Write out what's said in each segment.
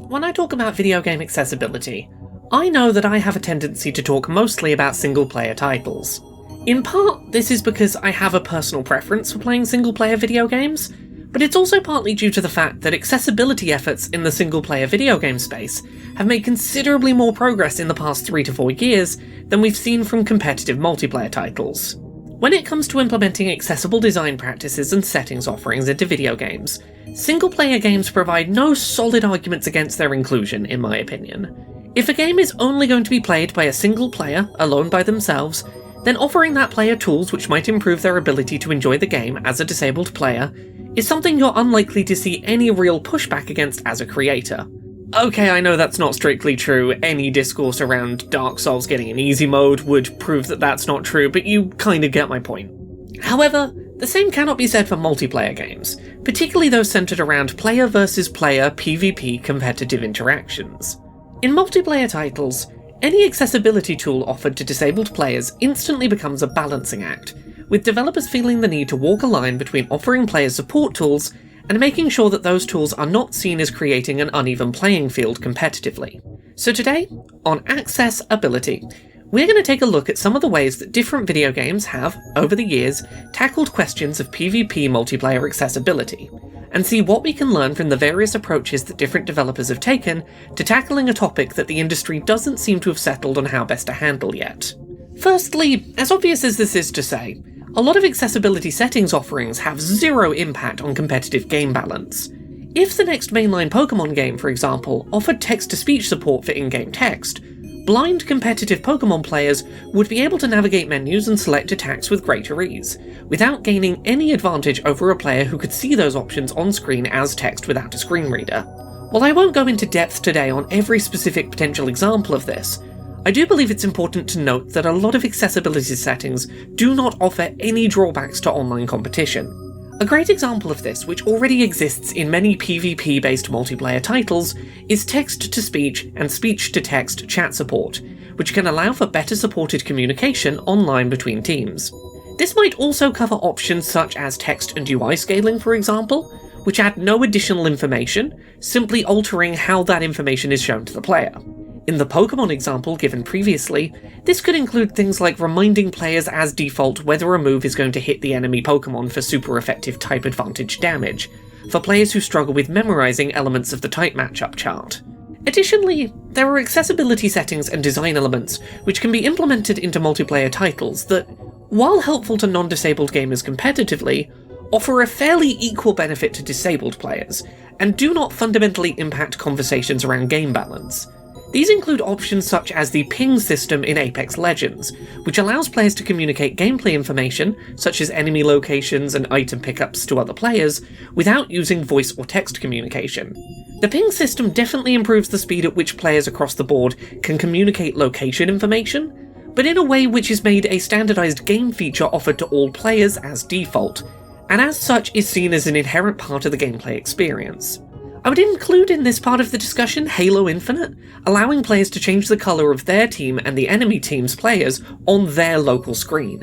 when I talk about video game accessibility, I know that I have a tendency to talk mostly about single-player titles. In part, this is because I have a personal preference for playing single-player video games, but it's also partly due to the fact that accessibility efforts in the single-player video game space have made considerably more progress in the past 3 to 4 years than we've seen from competitive multiplayer titles. When it comes to implementing accessible design practices and settings offerings into video games, single-player games provide no solid arguments against their inclusion, in my opinion. If a game is only going to be played by a single player, alone by themselves, then offering that player tools which might improve their ability to enjoy the game as a disabled player is something you're unlikely to see any real pushback against as a creator. Okay, I know that's not strictly true. Any discourse around Dark Souls getting an easy mode would prove that that's not true, but you kinda get my point. However, the same cannot be said for multiplayer games, particularly those centered around player versus player PvP competitive interactions. In multiplayer titles, any accessibility tool offered to disabled players instantly becomes a balancing act, with developers feeling the need to walk a line between offering players support tools and making sure that those tools are not seen as creating an uneven playing field competitively. So today, on Accessibility, we're going to take a look at some of the ways that different video games have, over the years, tackled questions of PvP multiplayer accessibility, and see what we can learn from the various approaches that different developers have taken to tackling a topic that the industry doesn't seem to have settled on how best to handle yet. Firstly, as obvious as this is to say, a lot of accessibility settings offerings have zero impact on competitive game balance. If the next mainline Pokemon game, for example, offered text-to-speech support for in-game text, blind competitive Pokemon players would be able to navigate menus and select attacks with greater ease, without gaining any advantage over a player who could see those options on screen as text without a screen reader. While I won't go into depth today on every specific potential example of this, I do believe it's important to note that a lot of accessibility settings do not offer any drawbacks to online competition. A great example of this, which already exists in many PvP-based multiplayer titles, is text-to-speech and speech-to-text chat support, which can allow for better supported communication online between teams. This might also cover options such as text and UI scaling, for example, which add no additional information, simply altering how that information is shown to the player. In the Pokemon example given previously, this could include things like reminding players as default whether a move is going to hit the enemy Pokemon for super effective type advantage damage, for players who struggle with memorizing elements of the type matchup chart. Additionally, there are accessibility settings and design elements which can be implemented into multiplayer titles that, while helpful to non-disabled gamers competitively, offer a fairly equal benefit to disabled players, and do not fundamentally impact conversations around game balance. These include options such as the ping system in Apex Legends, which allows players to communicate gameplay information, such as enemy locations and item pickups to other players, without using voice or text communication. The ping system definitely improves the speed at which players across the board can communicate location information, but in a way which is made a standardized game feature offered to all players as default, and as such is seen as an inherent part of the gameplay experience. I would include in this part of the discussion Halo Infinite, allowing players to change the colour of their team and the enemy team's players on their local screen.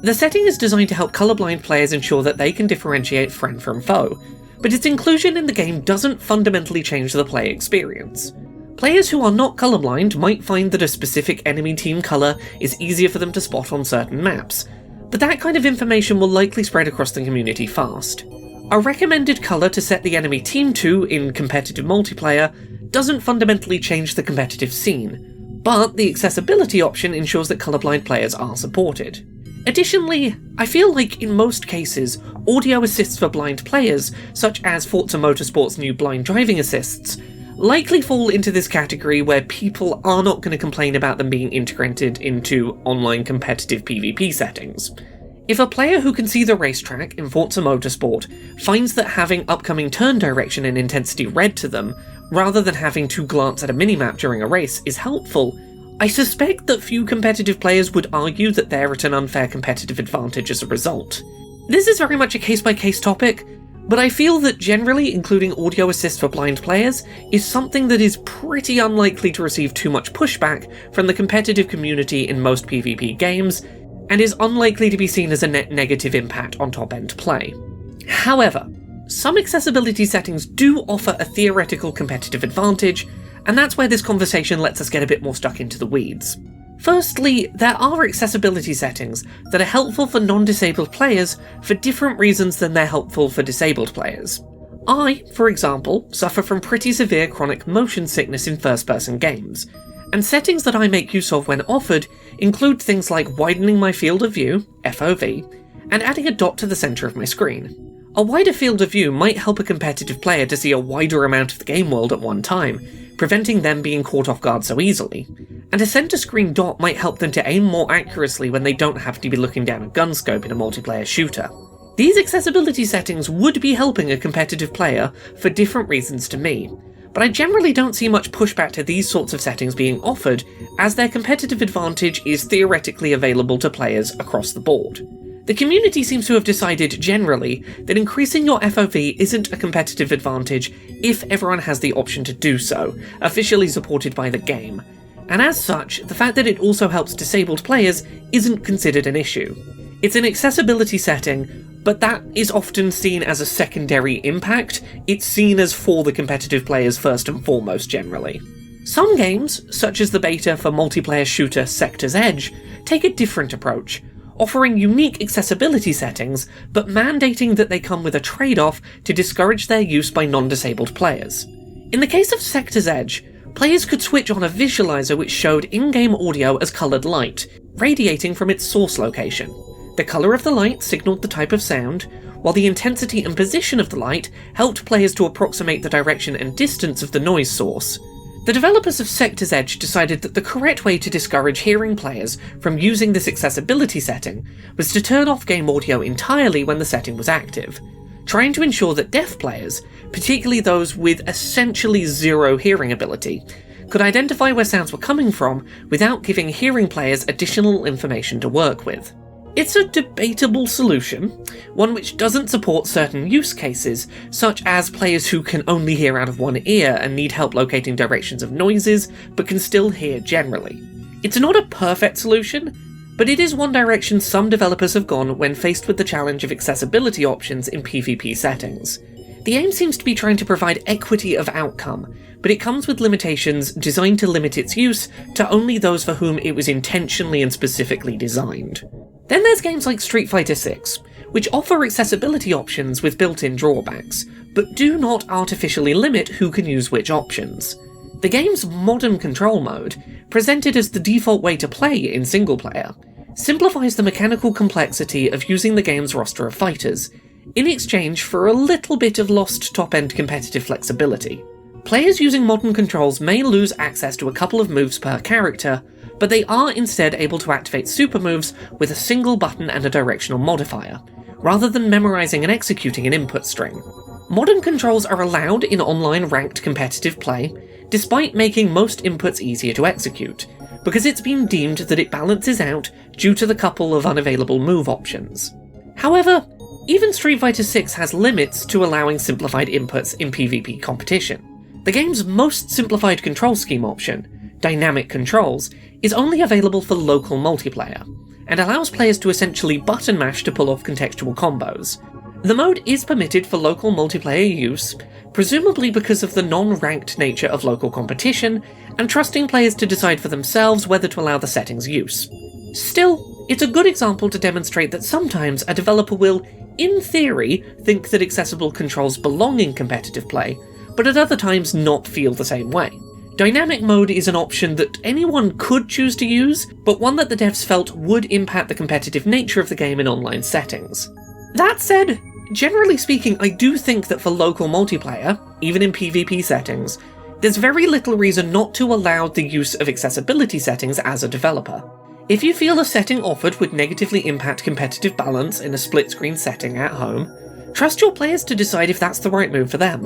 The setting is designed to help colourblind players ensure that they can differentiate friend from foe, but its inclusion in the game doesn't fundamentally change the play experience. Players who are not colourblind might find that a specific enemy team colour is easier for them to spot on certain maps, but that kind of information will likely spread across the community fast. A recommended colour to set the enemy team to in competitive multiplayer doesn't fundamentally change the competitive scene, but the accessibility option ensures that colourblind players are supported. Additionally, I feel like in most cases, audio assists for blind players, such as Forza Motorsport's new blind driving assists, likely fall into this category where people are not going to complain about them being integrated into online competitive PvP settings. If a player who can see the racetrack in Forza Motorsport finds that having upcoming turn direction and intensity read to them, rather than having to glance at a minimap during a race, is helpful, I suspect that few competitive players would argue that they're at an unfair competitive advantage as a result. This is very much a case-by-case topic, but I feel that generally including audio assist for blind players is something that is pretty unlikely to receive too much pushback from the competitive community in most PvP games, and is unlikely to be seen as a net negative impact on top-end play. However, some accessibility settings do offer a theoretical competitive advantage, and that's where this conversation lets us get a bit more stuck into the weeds. Firstly, there are accessibility settings that are helpful for non-disabled players for different reasons than they're helpful for disabled players. I, for example, suffer from pretty severe chronic motion sickness in first-person games, and settings that I make use of when offered include things like widening my field of view, FOV, and adding a dot to the centre of my screen. A wider field of view might help a competitive player to see a wider amount of the game world at one time, preventing them being caught off guard so easily, and a centre screen dot might help them to aim more accurately when they don't have to be looking down a gun scope in a multiplayer shooter. These accessibility settings would be helping a competitive player for different reasons to me, but I generally don't see much pushback to these sorts of settings being offered, as their competitive advantage is theoretically available to players across the board. The community seems to have decided generally that increasing your FOV isn't a competitive advantage if everyone has the option to do so, officially supported by the game, and as such, the fact that it also helps disabled players isn't considered an issue. It's an accessibility setting, but that is often seen as a secondary impact. It's seen as for the competitive players first and foremost generally. Some games, such as the beta for multiplayer shooter Sector's Edge, take a different approach, offering unique accessibility settings, but mandating that they come with a trade-off to discourage their use by non-disabled players. In the case of Sector's Edge, players could switch on a visualizer which showed in-game audio as coloured light, radiating from its source location. The colour of the light signalled the type of sound, while the intensity and position of the light helped players to approximate the direction and distance of the noise source. The developers of Sector's Edge decided that the correct way to discourage hearing players from using this accessibility setting was to turn off game audio entirely when the setting was active, trying to ensure that deaf players, particularly those with essentially zero hearing ability, could identify where sounds were coming from without giving hearing players additional information to work with. It's a debatable solution, one which doesn't support certain use cases, such as players who can only hear out of one ear and need help locating directions of noises, but can still hear generally. It's not a perfect solution, but it is one direction some developers have gone when faced with the challenge of accessibility options in PvP settings. The aim seems to be trying to provide equity of outcome, but it comes with limitations designed to limit its use to only those for whom it was intentionally and specifically designed. Then there's games like Street Fighter VI, which offer accessibility options with built-in drawbacks, but do not artificially limit who can use which options. The game's modern control mode, presented as the default way to play in single-player, simplifies the mechanical complexity of using the game's roster of fighters, in exchange for a little bit of lost top-end competitive flexibility. Players using modern controls may lose access to a couple of moves per character, but they are instead able to activate super moves with a single button and a directional modifier, rather than memorizing and executing an input string. Modern controls are allowed in online ranked competitive play, despite making most inputs easier to execute, because it's been deemed that it balances out due to the couple of unavailable move options. However, even Street Fighter VI has limits to allowing simplified inputs in PvP competition. The game's most simplified control scheme option, Dynamic Controls, is only available for local multiplayer, and allows players to essentially button mash to pull off contextual combos. The mode is permitted for local multiplayer use, presumably because of the non-ranked nature of local competition, and trusting players to decide for themselves whether to allow the setting's use. Still, it's a good example to demonstrate that sometimes a developer will, in theory, think that accessible controls belong in competitive play, but at other times not feel the same way. Dynamic mode is an option that anyone could choose to use, but one that the devs felt would impact the competitive nature of the game in online settings. That said, generally speaking, I do think that for local multiplayer, even in PvP settings, there's very little reason not to allow the use of accessibility settings as a developer. If you feel a setting offered would negatively impact competitive balance in a split-screen setting at home, trust your players to decide if that's the right move for them.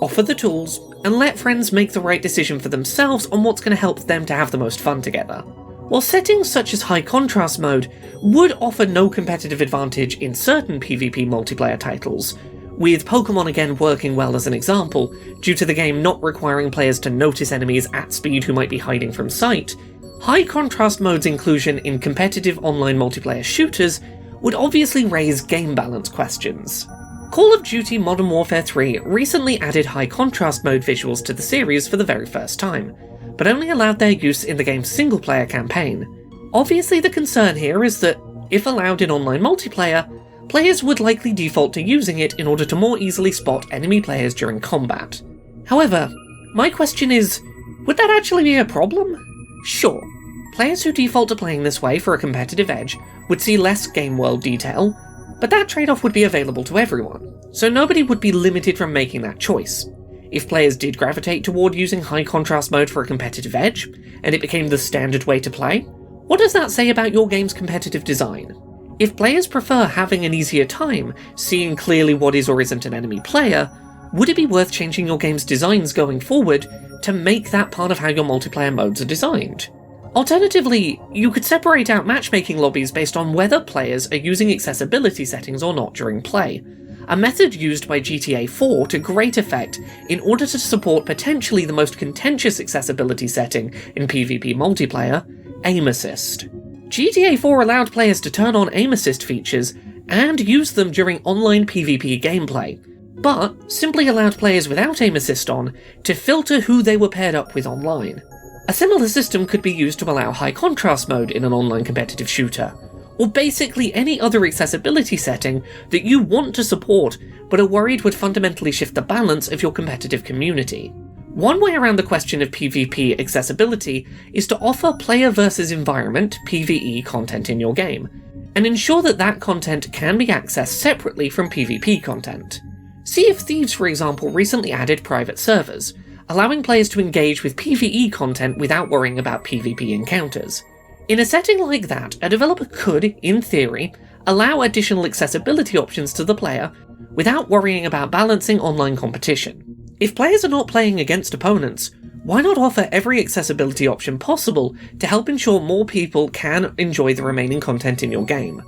Offer the tools, and let friends make the right decision for themselves on what's going to help them to have the most fun together. While settings such as high contrast mode would offer no competitive advantage in certain PvP multiplayer titles, with Pokemon again working well as an example, due to the game not requiring players to notice enemies at speed who might be hiding from sight, high contrast mode's inclusion in competitive online multiplayer shooters would obviously raise game balance questions. Call of Duty Modern Warfare 3 recently added high contrast mode visuals to the series for the very first time, but only allowed their use in the game's single-player campaign. Obviously the concern here is that, if allowed in online multiplayer, players would likely default to using it in order to more easily spot enemy players during combat. However, my question is, would that actually be a problem? Sure, players who default to playing this way for a competitive edge would see less game world detail, but that trade-off would be available to everyone, so nobody would be limited from making that choice. If players did gravitate toward using high contrast mode for a competitive edge, and it became the standard way to play, what does that say about your game's competitive design? If players prefer having an easier time seeing clearly what is or isn't an enemy player, would it be worth changing your game's designs going forward to make that part of how your multiplayer modes are designed? Alternatively, you could separate out matchmaking lobbies based on whether players are using accessibility settings or not during play, a method used by GTA 4 to great effect in order to support potentially the most contentious accessibility setting in PvP multiplayer, aim assist. GTA 4 allowed players to turn on aim assist features and use them during online PvP gameplay, but simply allowed players without aim assist on to filter who they were paired up with online. A similar system could be used to allow high contrast mode in an online competitive shooter, or basically any other accessibility setting that you want to support but are worried would fundamentally shift the balance of your competitive community. One way around the question of PvP accessibility is to offer player versus environment (PvE) content in your game, and ensure that that content can be accessed separately from PvP content. Sea of Thieves, for example, recently added private servers, allowing players to engage with PvE content without worrying about PvP encounters. In a setting like that, a developer could, in theory, allow additional accessibility options to the player without worrying about balancing online competition. If players are not playing against opponents, why not offer every accessibility option possible to help ensure more people can enjoy the remaining content in your game?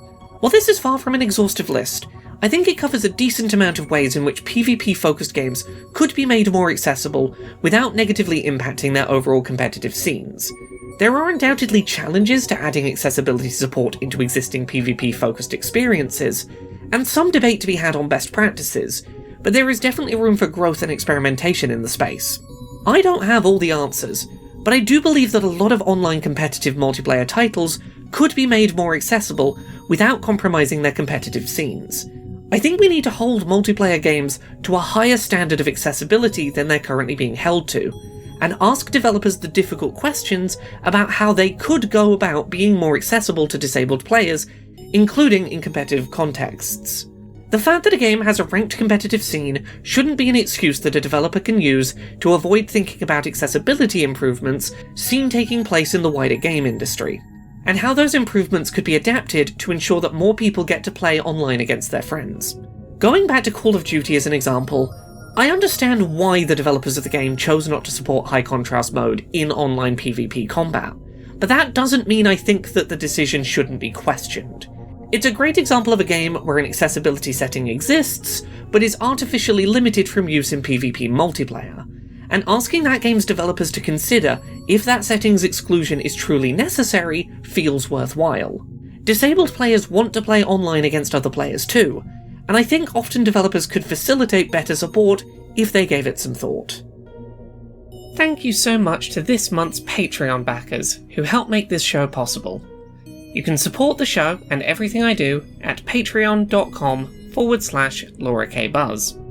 While this is far from an exhaustive list, I think it covers a decent amount of ways in which PvP-focused games could be made more accessible without negatively impacting their overall competitive scenes. There are undoubtedly challenges to adding accessibility support into existing PvP-focused experiences, and some debate to be had on best practices, but there is definitely room for growth and experimentation in the space. I don't have all the answers, but I do believe that a lot of online competitive multiplayer titles could be made more accessible without compromising their competitive scenes. I think we need to hold multiplayer games to a higher standard of accessibility than they're currently being held to, and ask developers the difficult questions about how they could go about being more accessible to disabled players, including in competitive contexts. The fact that a game has a ranked competitive scene shouldn't be an excuse that a developer can use to avoid thinking about accessibility improvements seen taking place in the wider game industry, and how those improvements could be adapted to ensure that more people get to play online against their friends. Going back to Call of Duty as an example, I understand why the developers of the game chose not to support high contrast mode in online PvP combat, but that doesn't mean I think that the decision shouldn't be questioned. It's a great example of a game where an accessibility setting exists, but is artificially limited from use in PvP multiplayer, and asking that game's developers to consider if that setting's exclusion is truly necessary feels worthwhile. Disabled players want to play online against other players too, and I think often developers could facilitate better support if they gave it some thought. Thank you so much to this month's Patreon backers who help make this show possible. You can support the show and everything I do at patreon.com/LauraKBuzz.